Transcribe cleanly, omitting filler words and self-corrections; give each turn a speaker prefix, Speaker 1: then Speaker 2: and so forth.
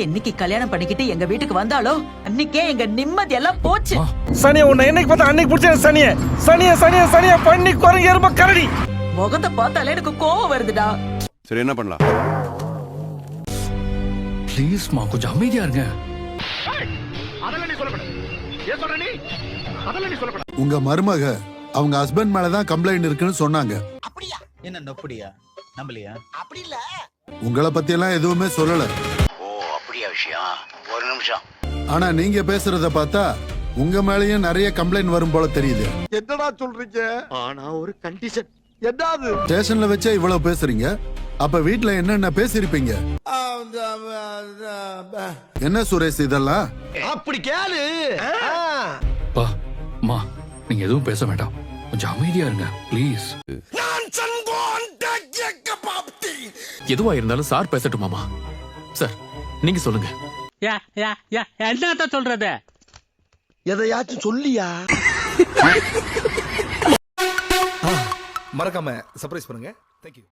Speaker 1: என்னைக்கு கல்யாணம் பண்ணிக்கிட்டு எங்க வீட்டுக்கு வந்தாலோ அன்னைக்கே எங்க நிம்மதி எல்லாம் போச்சு.
Speaker 2: சனிய உன்னை என்னைக்கு பார்த்தா அன்னைக்கு பிடிச்ச சனிய சனிய சனிய சனிய பண்ணி குரங்கு எரும கரடி.
Speaker 1: முகத்தை பார்த்தாலே எனக்கு கோவம் வருதுடா.
Speaker 3: சரி என்ன பண்ணலாம்?
Speaker 4: ப்ளீஸ் மா கொஞ்சம் அமைதியா இருங்க.
Speaker 5: உங்க மருமக அவங்க ஹஸ்பண்ட் மேலதான் கம்ப்ளைண்ட் இருக்குன்னு சொன்னாங்க.
Speaker 6: அப்படியா? என்ன நொப்படியா? நம்பலையா? அப்படி இல்ல.
Speaker 5: உங்களை பத்தி எல்லாம் எதுவுமே சொல்லல.
Speaker 6: ஓ அப்படியா விஷயம்? ஒரு நிமிஷம்.
Speaker 5: ஆனா நீங்க பேசுறத பார்த்தா உங்க மேலயும் நிறைய கம்ப்ளைண்ட் வரும் போல தெரியுது.
Speaker 7: என்னடா சொல்றீங்க? ஆனா ஒரு கண்டிஷன். என்னது?
Speaker 5: ஸ்டேஷன்ல வச்சே இவ்வளவு பேசுறீங்க, அப்ப வீட்ல என்னென்ன பேசிருப்பீங்க? என்ன சுரேஷ் இதெல்லாம்?
Speaker 7: அப்படி கேளு.
Speaker 4: பா மா நீங்க எதுவும் பேச வேண்டாம், கொஞ்சம் அமைதியா இருங்க ப்ளீஸ்.
Speaker 8: எதுவா இருந்தாலும் சார் பேசட்டுமாமா? சார் நீங்க சொல்லுங்க.
Speaker 9: என்னத்த சொல்றது?
Speaker 7: எதையாச்சும் சொல்லியா? மறக்காம சர்ப்ரைஸ் பண்ணுங்க. தேங்க்யூ.